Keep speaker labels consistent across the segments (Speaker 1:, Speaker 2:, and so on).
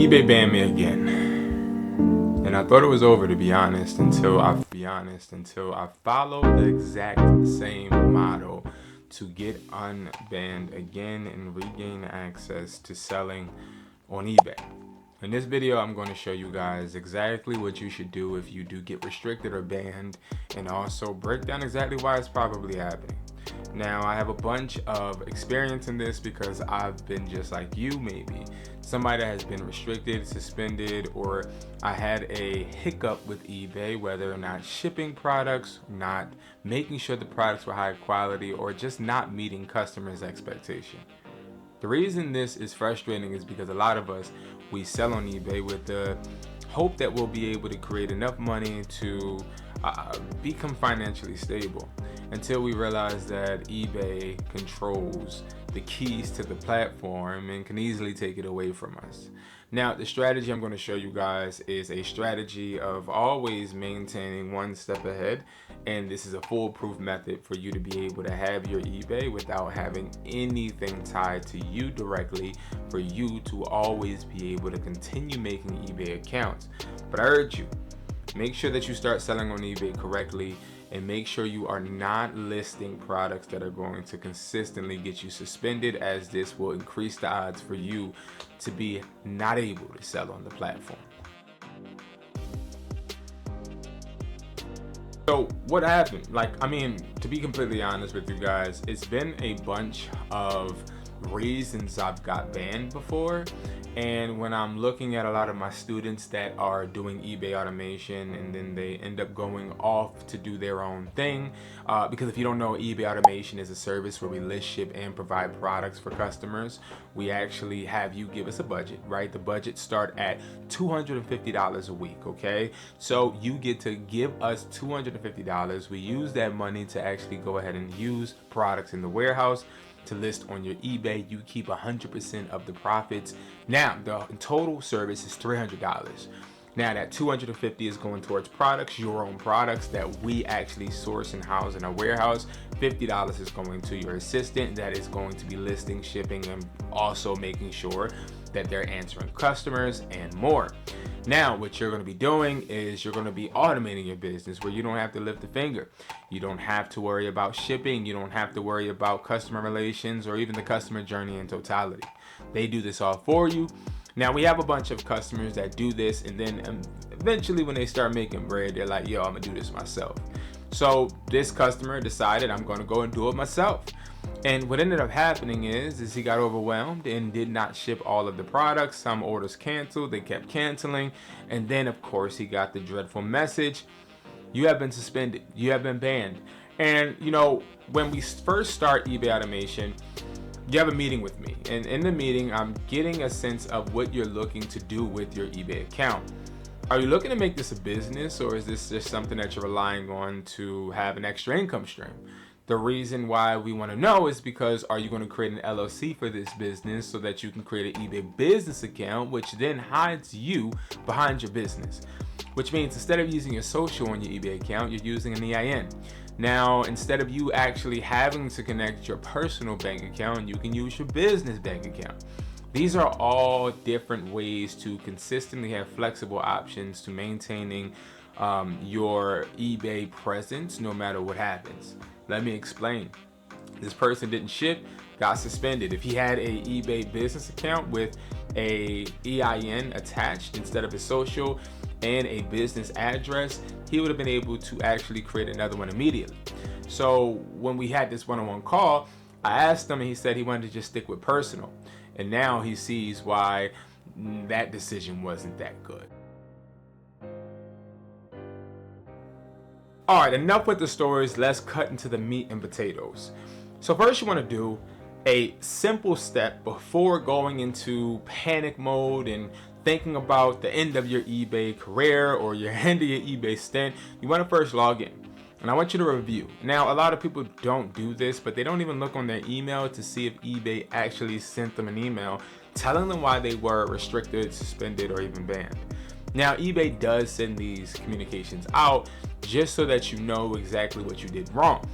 Speaker 1: eBay banned me again, and I thought it was over, to be honest, until I followed the exact same model to get unbanned again and regain access to selling on eBay. In this video, I'm going to show you guys exactly what you should do if you do get restricted or banned, and also break down exactly why it's probably happening. Now, I have a bunch of experience in this because I've been just like you, maybe somebody that has been restricted, suspended, or I had a hiccup with eBay, whether or not shipping products, not making sure the products were high quality, or just not meeting customers' expectation. The reason this is frustrating is because a lot of us, we sell on eBay with the hope that we'll be able to create enough money to become financially stable, until we realize that eBay controls the keys to the platform and can easily take it away from us. Now, the strategy I'm going to show you guys is a strategy of always maintaining one step ahead, and this is a foolproof method for you to be able to have your eBay without having anything tied to you directly, for you to always be able to continue making eBay accounts. But I urge you, make sure that you start selling on eBay correctly, and make sure you are not listing products that are going to consistently get you suspended, as this will increase the odds for you to be not able to sell on the platform. So what happened? To be completely honest with you guys, it's been a bunch of reasons I've got banned before. And when I'm looking at a lot of my students that are doing eBay automation, and then they end up going off to do their own thing, because if you don't know, eBay automation is a service where we list, ship, and provide products for customers. We actually have you give us a budget, right? The budgets start at $250 a week, okay? So you get to give us $250. We use that money to actually go ahead and use products in the warehouse to list on your eBay. You keep 100% of the profits. Now, the total service is $300. Now, that $250 is going towards products, your own products that we actually source and house in our warehouse. $50 is going to your assistant that is going to be listing, shipping, and also making sure that they're answering customers and more. Now, what you're going to be doing is you're going to be automating your business, where you don't have to lift a finger. You don't have to worry about shipping. You don't have to worry about customer relations or even the customer journey in totality. They do this all for you. Now, we have a bunch of customers that do this, and then eventually when they start making bread, they're like, yo, I'm gonna do this myself. So this customer decided, I'm going to go and do it myself. And what ended up happening is he got overwhelmed and did not ship all of the products. Some orders canceled, they kept canceling. And then of course he got the dreadful message: you have been suspended, you have been banned. And you know, when we first start eBay automation, you have a meeting with me. And in the meeting, I'm getting a sense of what you're looking to do with your eBay account. Are you looking to make this a business, or is this just something that you're relying on to have an extra income stream? The reason why we want to know is because, are you going to create an LLC for this business so that you can create an eBay business account, which then hides you behind your business? Which means instead of using your social on your eBay account, you're using an EIN. Now, instead of you actually having to connect your personal bank account, you can use your business bank account. These are all different ways to consistently have flexible options to maintaining your eBay presence no matter what happens. Let me explain. This person didn't ship, got suspended. If he had a eBay business account with a EIN attached instead of his social and a business address, he would have been able to actually create another one immediately. So when we had this one-on-one call, I asked him, and he said he wanted to just stick with personal. And now he sees why that decision wasn't that good. All right, enough with the stories. Let's cut into the meat and potatoes. So first, you want to do a simple step before going into panic mode and thinking about the end of your eBay career or your end of your eBay stint. You want to first log in, and I want you to review. Now, a lot of people don't do this, but they don't even look on their email to see if eBay actually sent them an email telling them why they were restricted, suspended, or even banned. Now, eBay does send these communications out just so that you know exactly what you did wrong.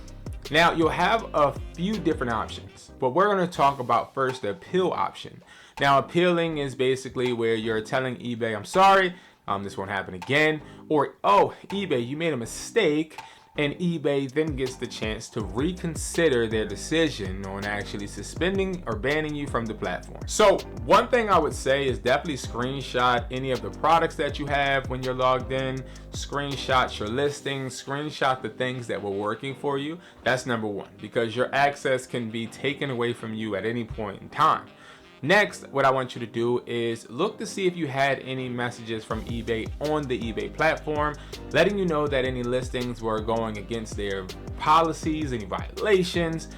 Speaker 1: Now, you'll have a few different options, but we're going to talk about first the appeal option. Now, appealing is basically where you're telling eBay, I'm sorry, this won't happen again. Or, oh, eBay, you made a mistake. And eBay then gets the chance to reconsider their decision on actually suspending or banning you from the platform. So one thing I would say is definitely screenshot any of the products that you have when you're logged in, screenshot your listings, screenshot the things that were working for you. That's number one, because your access can be taken away from you at any point in time. Next, what I want you to do is look to see if you had any messages from eBay on the eBay platform, letting you know that any listings were going against their policies, any violations.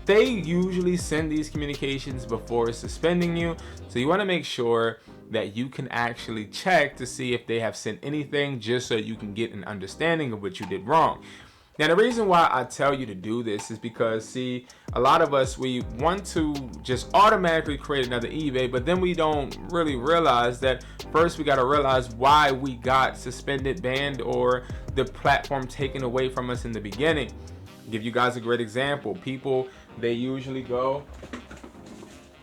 Speaker 1: They usually send these communications before suspending you. So you want to make sure that you can actually check to see if they have sent anything, just so you can get an understanding of what you did wrong. Now, the reason why I tell you to do this is because, see, a lot of us, we want to just automatically create another eBay, but then we don't really realize that first we got to realize why we got suspended, banned, or the platform taken away from us in the beginning. I'll give you guys a great example. People, they usually go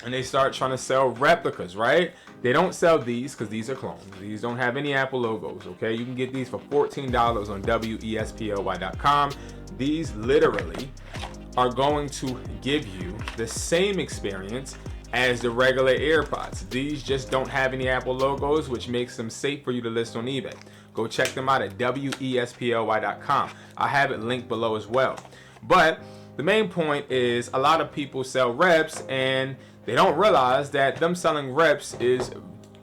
Speaker 1: and they start trying to sell replicas, right? They don't sell these because these are clones. These don't have any Apple logos, okay? You can get these for $14 on wesply.com. These literally are going to give you the same experience as the regular AirPods. These just don't have any Apple logos, which makes them safe for you to list on eBay. Go check them out at wesply.com. I have it linked below as well. But the main point is a lot of people sell reps and they don't realize that them selling reps is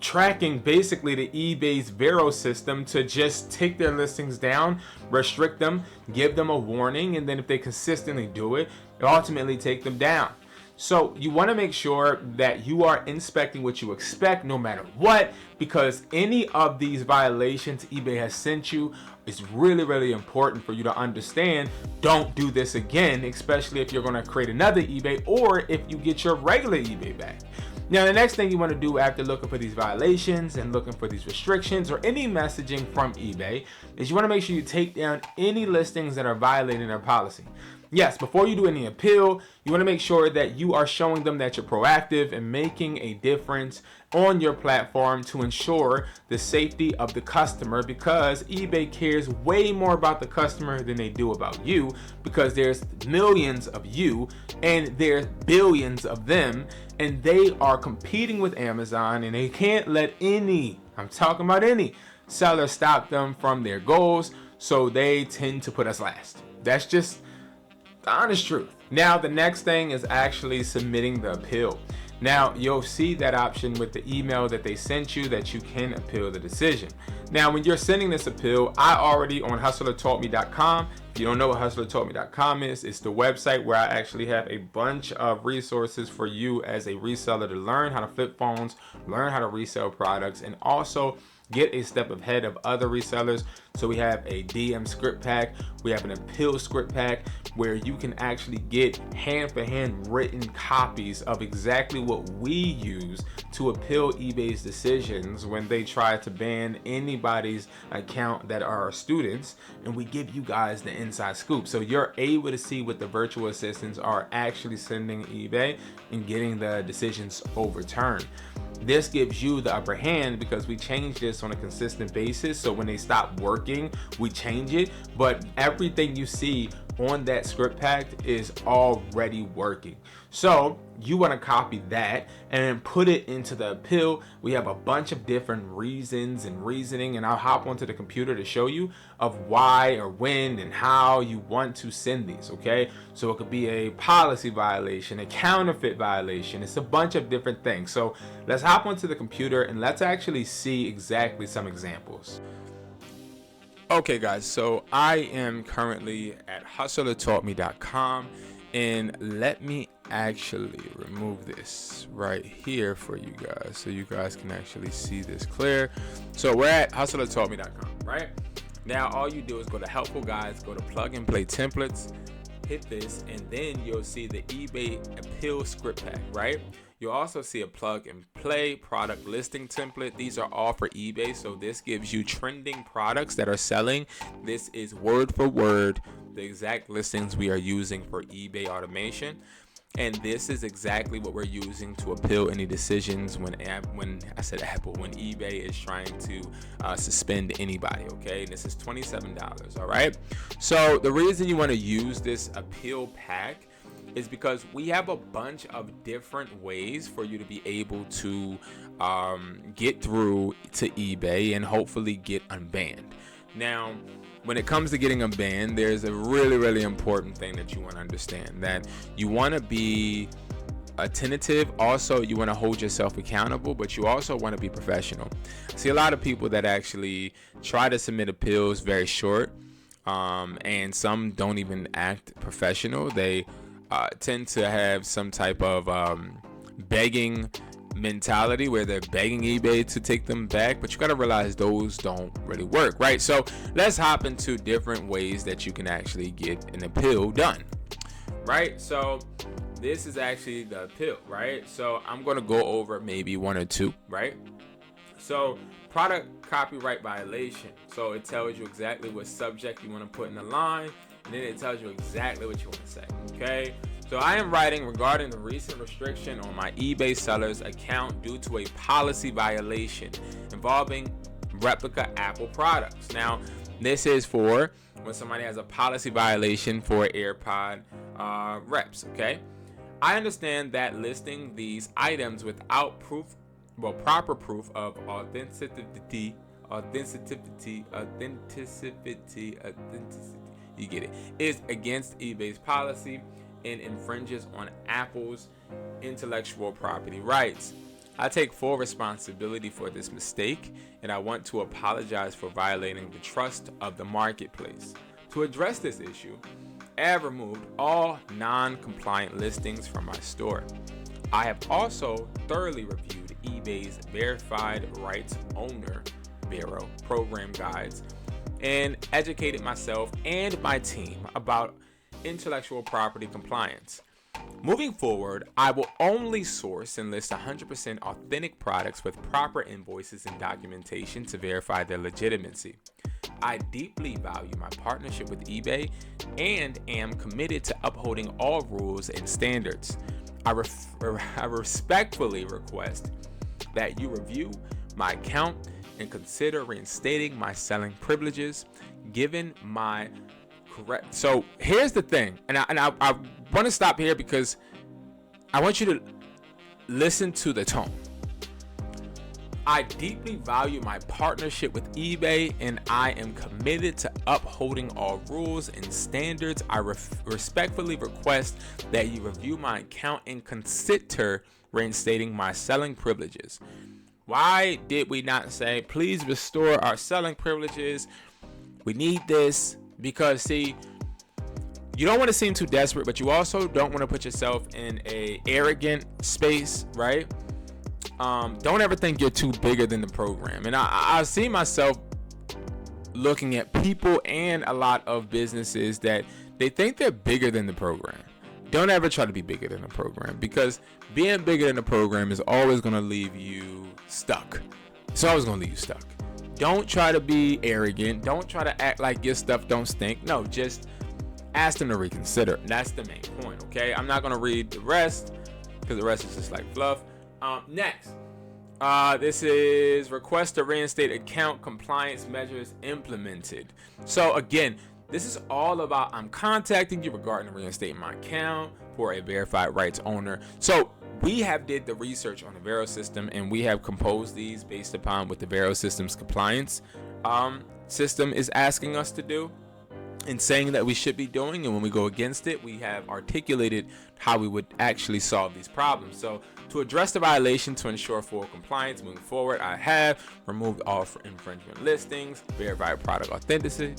Speaker 1: tracking basically the eBay's Vero system to just take their listings down, restrict them, give them a warning, and then if they consistently do it, ultimately take them down. So you want to make sure that you are inspecting what you expect no matter what, because any of these violations eBay has sent you is really, really important for you to understand. Don't do this again, especially if you're going to create another eBay or if you get your regular eBay back. Now, the next thing you want to do after looking for these violations and looking for these restrictions or any messaging from eBay is you want to make sure you take down any listings that are violating their policy. Yes, before you do any appeal, you want to make sure that you are showing them that you're proactive and making a difference on your platform to ensure the safety of the customer, because eBay cares way more about the customer than they do about you, because there's millions of you and there's billions of them, and they are competing with Amazon, and they can't let any, I'm talking about any, seller stop them from their goals, so they tend to put us last. That's just the honest truth. Now, the next thing is actually submitting the appeal. Now, you'll see that option with the email that they sent you that you can appeal the decision. Now, when you're sending this appeal, I already on Hustlertaughtme.com. If you don't know what Hustlertaughtme.com is, it's the website where I actually have a bunch of resources for you as a reseller to learn how to flip phones, learn how to resell products, and also get a step ahead of other resellers. So we have a DM script pack, we have an appeal script pack where you can actually get hand for hand written copies of exactly what we use to appeal eBay's decisions when they try to ban anybody's account that are students, and we give you guys the inside scoop. So you're able to see what the virtual assistants are actually sending eBay and getting the decisions overturned. This gives you the upper hand because we change this on a consistent basis. So when they stop working, we change it. But everything you see on that script pack is already working. So you want to copy that and put it into the appeal. We have a bunch of different reasons and reasoning, and I'll hop onto the computer to show you of why or when and how you want to send these, okay? So it could be a policy violation, a counterfeit violation. It's a bunch of different things. So let's hop onto the computer and let's actually see exactly some examples. Okay guys, so I am currently at Hustlertaughtme.com, and let me actually remove this right here for you guys so you guys can actually see this clear. So we're at Hustlertaughtme.com, right? Now all you do is go to helpful guides, go to plug and play templates, hit this, and then you'll see the eBay appeal script pack, right? You'll also see a plug and play product listing template. These are all for eBay, so this gives you trending products that are selling. This is word for word the exact listings we are using for eBay automation. And this is exactly what we're using to appeal any decisions when eBay is trying to suspend anybody, okay? And this is $27, all right? So the reason you want to use this appeal pack is because we have a bunch of different ways for you to be able to get through to eBay and hopefully get unbanned. Now, when it comes to getting unbanned, there's a really, really important thing that you want to understand, that you want to be attentive. Also, you want to hold yourself accountable, but you also want to be professional. I see a lot of people that actually try to submit appeals very short, and some don't even act professional. They tend to have some type of begging mentality where they're begging eBay to take them back, but you got to realize those don't really work, right? So let's hop into different ways that you can actually get an appeal done, right? So this is actually the appeal, right? So I'm going to go over maybe one or two, right? So product copyright violation. So it tells you exactly what subject you want to put in the line, and then it tells you exactly what you want to say, okay? So I am writing regarding the recent restriction on my eBay seller's account due to a policy violation involving replica Apple products. Now, this is for when somebody has a policy violation for AirPod reps, okay? I understand that listing these items without proper proof of authenticity, you get it, is against eBay's policy and infringes on Apple's intellectual property rights. I take full responsibility for this mistake, and I want to apologize for violating the trust of the marketplace. To address this issue, I have removed all non-compliant listings from my store. I have also thoroughly reviewed eBay's Verified Rights Owner Bureau program guides and educated myself and my team about intellectual property compliance. Moving forward, I will only source and list 100% authentic products with proper invoices and documentation to verify their legitimacy. I deeply value my partnership with eBay and am committed to upholding all rules and standards. I respectfully request that you review my account and consider reinstating my selling privileges given my correct. So here's the thing, and I want to stop here because I want you to listen to the tone. I deeply value my partnership with eBay, and I am committed to upholding all rules and standards. I respectfully request that you review my account and consider reinstating my selling privileges. Why did we not say, please restore our selling privileges? We need this. Because see, you don't want to seem too desperate, but you also don't want to put yourself in a arrogant space, right? Don't ever think you're too bigger than the program. And I see myself looking at people and a lot of businesses that they think they're bigger than the program. Don't ever try to be bigger than the program, because being bigger than the program is always going to leave you stuck. It's always going to leave you stuck. Don't try to be arrogant. Don't try to act like your stuff don't stink. No, just ask them to reconsider. That's the main point, okay? I'm not going to read the rest because the rest is just like fluff. Next, this is request to reinstate account compliance measures implemented. So again, this is all about I'm contacting you regarding reinstating my account for a verified rights owner. So we have did the research on the Vero system, and we have composed these based upon what the Vero system's compliance system is asking us to do and saying that we should be doing. And when we go against it, we have articulated how we would actually solve these problems. So to address the violation to ensure full compliance moving forward, I have removed all infringement listings, verified product authenticity.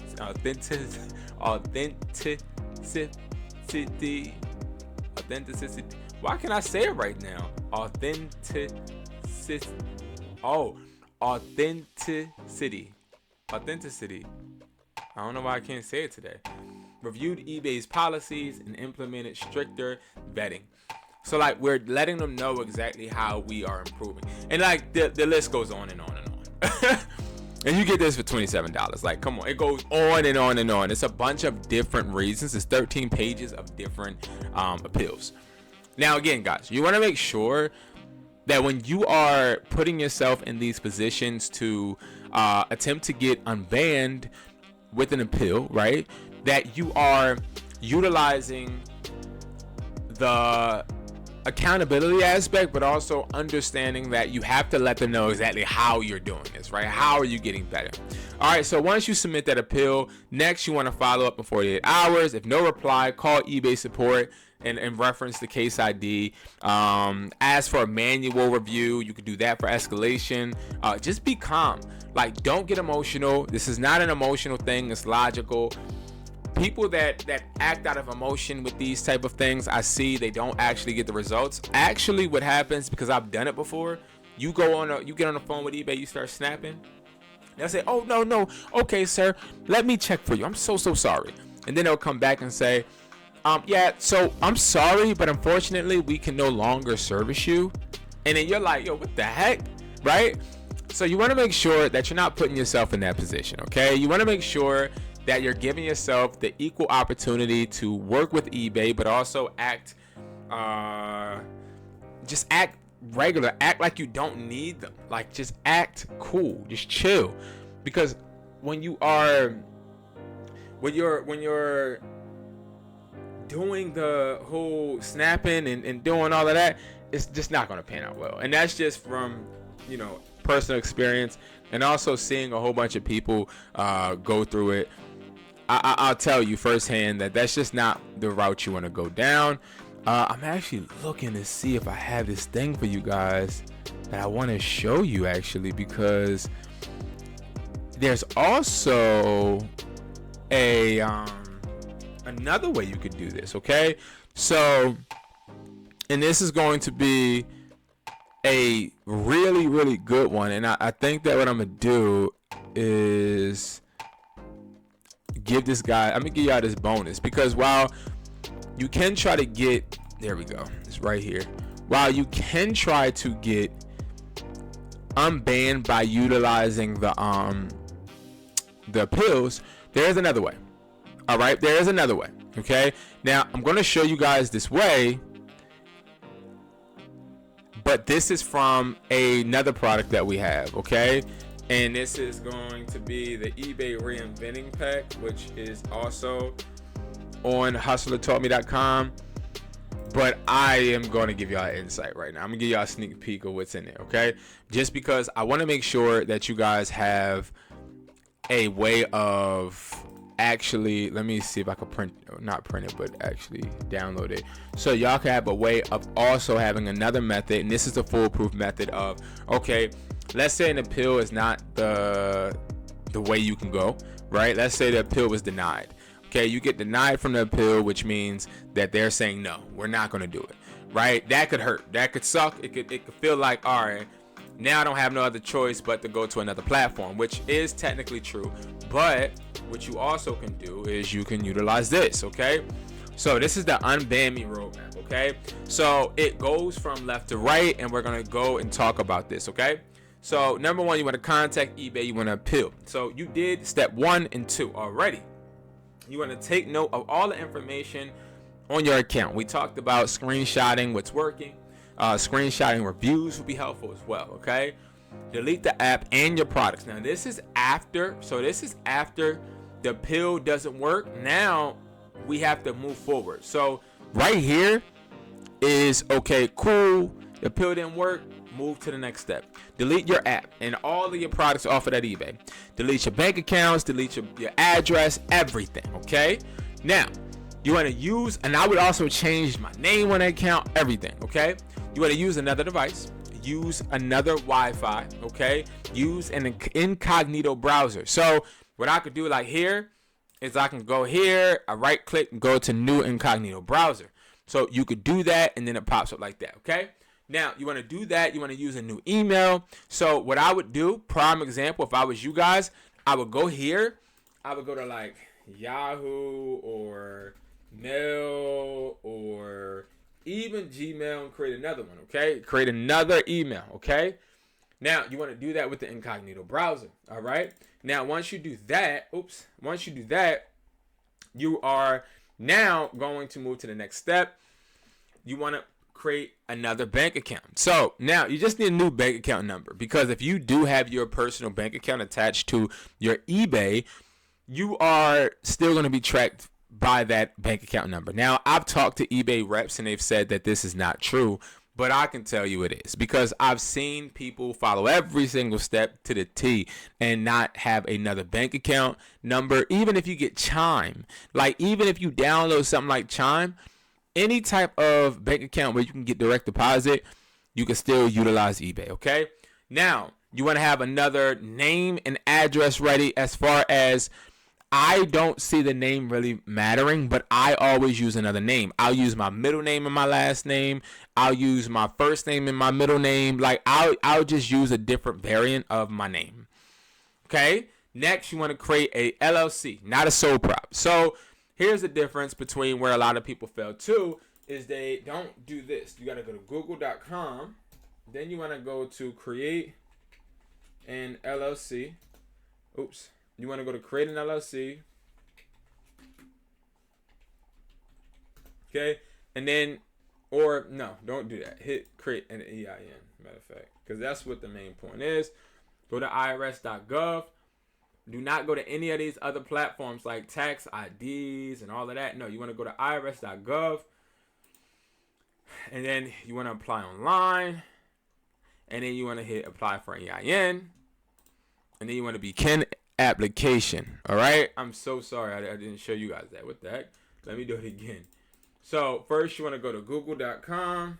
Speaker 1: Why can't I say it right now? Authenticity. I don't know why I can't say it today. Reviewed eBay's policies and implemented stricter vetting. So like we're letting them know exactly how we are improving. And like the list goes on and on and on. And you get this for $27. Like, come on, it goes on and on and on. It's a bunch of different reasons. It's 13 pages of different appeals. Now, again, guys, you want to make sure that when you are putting yourself in these positions to attempt to get unbanned with an appeal, right, that you are utilizing the accountability aspect, but also understanding that you have to let them know exactly how you're doing this, right? How are you getting better? All right, so once you submit that appeal, next you want to follow up in 48 hours. If no reply, call eBay support and reference the case ID. Ask for a manual review. You can do that for escalation. Just be calm. Like, don't get emotional. This is not an emotional thing. It's logical. People that act out of emotion with these type of things, I see they don't actually get the results. Actually, what happens, because I've done it before, you get on the phone with eBay, you start snapping. They'll say, "Oh, no, okay, sir, let me check for you. I'm so sorry." And then they'll come back and say, "Yeah, so I'm sorry, but unfortunately, we can no longer service you." And then you're like, "Yo, what the heck?" Right? So you want to make sure that you're not putting yourself in that position, okay? You want to make sure that you're giving yourself the equal opportunity to work with eBay, but also act regular. Act like you don't need them. Like, just act cool. Just chill. Because when you're doing the whole snapping and doing all of that, it's just not going to pan out well. And that's just from, personal experience, and also seeing a whole bunch of people go through it. I'll tell you firsthand that that's just not the route you want to go down. I'm actually looking to see if I have this thing for you guys that I want to show you, actually, because there's also another way you could do this, okay? So, and this is going to be a really, really good one, and I think that what I'm going to do is give this guy, I'm gonna give y'all this bonus, because while you can try to get, there we go, it's right here, while you can try to get unbanned by utilizing the appeals, there is another way. All right, there is another way. Okay, now I'm going to show you guys this way, but this is from another product that we have. Okay, and this is going to be the eBay reinventing pack, which is also on Hustlertaughtme.com. But I am going to give y'all an insight right now. I'm going to give y'all a sneak peek of what's in there, okay? Just because I want to make sure that you guys have a way of actually, let me see if I can not print it, but actually download it. So y'all can have a way of also having another method, and this is the foolproof method of, okay, let's say an appeal is not the way you can go, right? Let's say the appeal was denied. Okay, you get denied from the appeal, which means that they're saying, no, we're not going to do it, right? That could hurt. That could suck. It could feel like, all right, now I don't have no other choice but to go to another platform, which is technically true. But what you also can do is you can utilize this, okay? So this is the unban me roadmap, okay? So it goes from left to right, and we're going to go and talk about this, okay? So number one, you want to contact eBay. You want to appeal. So you did step 1 and 2 already. You want to take note of all the information on your account. We talked about screenshotting what's working. Screenshotting reviews will be helpful as well, okay? Delete the app and your products. Now, this is after. So this is after the appeal doesn't work. Now, we have to move forward. So right here is, okay, cool. The appeal didn't work. Move to the next step. Delete your app and all of your products offered at eBay. Delete your bank accounts, delete your address, everything, okay? Now, you want to use, and I would also change my name on the account, everything, okay? You want to use another device, use another Wi-Fi, okay? Use an incognito browser. So what I could do like here is I can go here, I right click and go to new incognito browser. So you could do that and then it pops up like that, okay? Now, you want to do that. You want to use a new email. So what I would do, prime example, if I was you guys, I would go here. I would go to like Yahoo or Mail or even Gmail and create another one, okay? Create another email, okay? Now, you want to do that with the incognito browser, all right? Now, once you do that, you are now going to move to the next step. You want to create another bank account. So now you just need a new bank account number, because if you do have your personal bank account attached to your eBay, you are still going to be tracked by that bank account number. Now, I've talked to eBay reps and they've said that this is not true, but I can tell you it is, because I've seen people follow every single step to the T and not have another bank account number. Even if you get Chime, like even if you download something like Chime, any type of bank account where you can get direct deposit, you can still utilize eBay, okay? Now, you want to have another name and address ready. As far as, I don't see the name really mattering, but I always use another name. I'll use my middle name and my last name. I'll use my first name and my middle name. Like I'll just use a different variant of my name. Okay? Next, you want to create a LLC, not a sole prop. So here's the difference between where a lot of people fail too, is they don't do this. You got to go to google.com. Then you want to go to create an LLC. Oops. You want to go to create an LLC. Okay. And then, or no, don't do that. Hit create an EIN, matter of fact, because that's what the main point is. Go to irs.gov. Do not go to any of these other platforms like tax IDs and all of that. No, you want to go to irs.gov. And then you want to apply online. And then you want to hit apply for an EIN. And then you want to begin application. All right. I'm so sorry I didn't show you guys that. What the heck? Let me do it again. So first you want to go to google.com.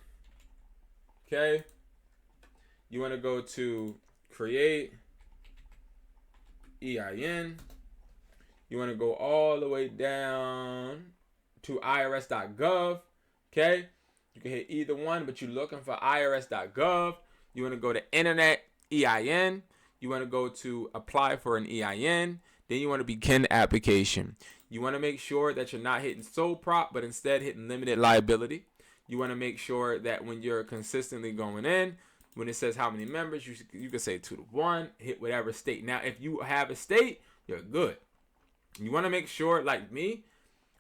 Speaker 1: Okay. You want to go to create EIN. You want to go all the way down to irs.gov. Okay. You can hit either one, but you're looking for irs.gov. You want to go to internet EIN. You want to go to apply for an EIN. Then you want to begin application. You want to make sure that you're not hitting sole prop, but instead hitting limited liability. You want to make sure that when you're consistently going in, when it says how many members, you can say 2 to 1, hit whatever state. Now, if you have a state, you're good. You want to make sure, like me,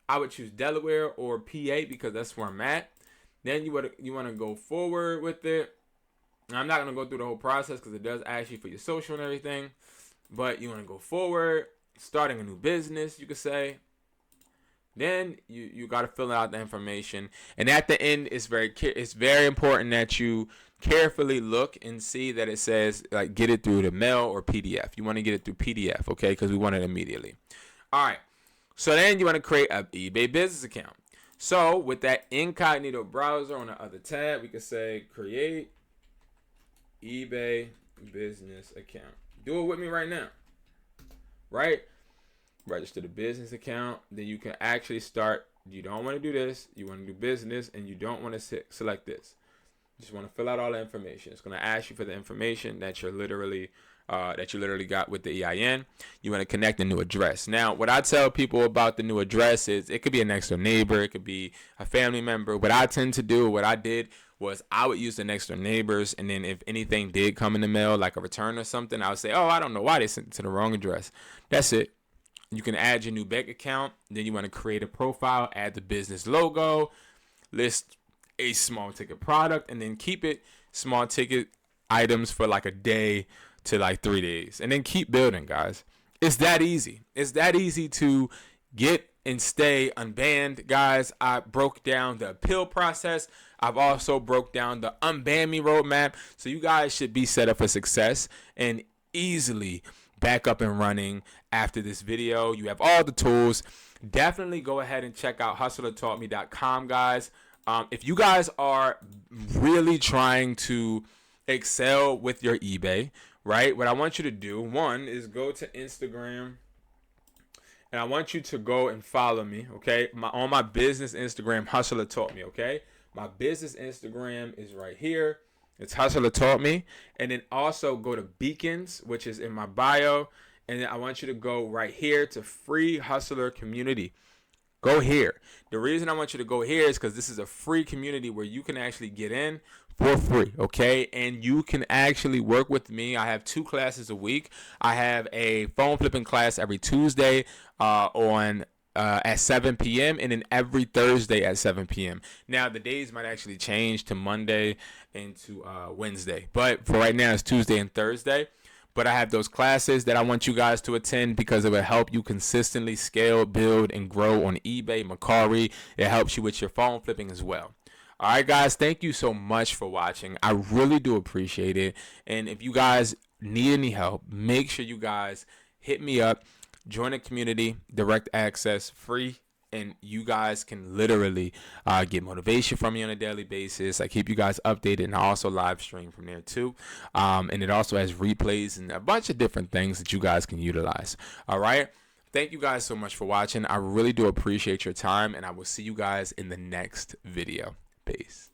Speaker 1: I would choose Delaware or PA because that's where I'm at. Then you want to go forward with it. I'm not going to go through the whole process because it does ask you for your social and everything. But you want to go forward, starting a new business, you could say. Then you got to fill out the information. And at the end, it's very important that you carefully look and see that it says, like, get it through the mail or PDF. You want to get it through PDF, okay, because we want it immediately. All right. So then you want to create an eBay business account. So with that incognito browser on the other tab, we could say create eBay business account. Do it with me right now. Right? Register the business account. Then you can actually start. You don't want to do this. You want to do business, and you don't want to select this. You just want to fill out all the information. It's going to ask you for the information that you literally got with the EIN. You want to connect a new address. Now, what I tell people about the new address is it could be a next door neighbor. It could be a family member. What I tend to do, what I did was I would use the next door neighbors. And then if anything did come in the mail, like a return or something, I would say, oh, I don't know why they sent it to the wrong address. That's it. You can add your new bank account. Then you want to create a profile, add the business logo, list a small ticket product, and then keep it small ticket items for like a day to like 3 days, and then keep building, guys. It's that easy. It's that easy to get and stay unbanned, guys. I broke down the appeal process. I've also broke down the unban me roadmap. So you guys should be set up for success and easily back up and running after this video. You have all the tools. Definitely go ahead and check out hustlertaughtme.com, guys. If you guys are really trying to excel with your eBay, right? What I want you to do, one, is go to Instagram, and I want you to go and follow me, okay? On my business Instagram, Hustlertaughtme, okay? My business Instagram is right here. It's Hustlertaughtme. And then also go to Beacons, which is in my bio. And then I want you to go right here to Free Hustler Community. Go here. The reason I want you to go here is because this is a free community where you can actually get in for free, okay? And you can actually work with me. I have 2 classes a week. I have a phone flipping class every Tuesday on at 7 p.m. and then every Thursday at 7 p.m. Now, the days might actually change to Monday and to Wednesday, but for right now, it's Tuesday and Thursday. But I have those classes that I want you guys to attend because it will help you consistently scale, build, and grow on eBay, Mercari. It helps you with your phone flipping as well. All right, guys, thank you so much for watching. I really do appreciate it. And if you guys need any help, make sure you guys hit me up, join a community, direct access, free. And you guys can literally get motivation from me on a daily basis. I keep you guys updated, and I also live stream from there too. And it also has replays and a bunch of different things that you guys can utilize. All right. Thank you guys so much for watching. I really do appreciate your time, and I will see you guys in the next video. Peace.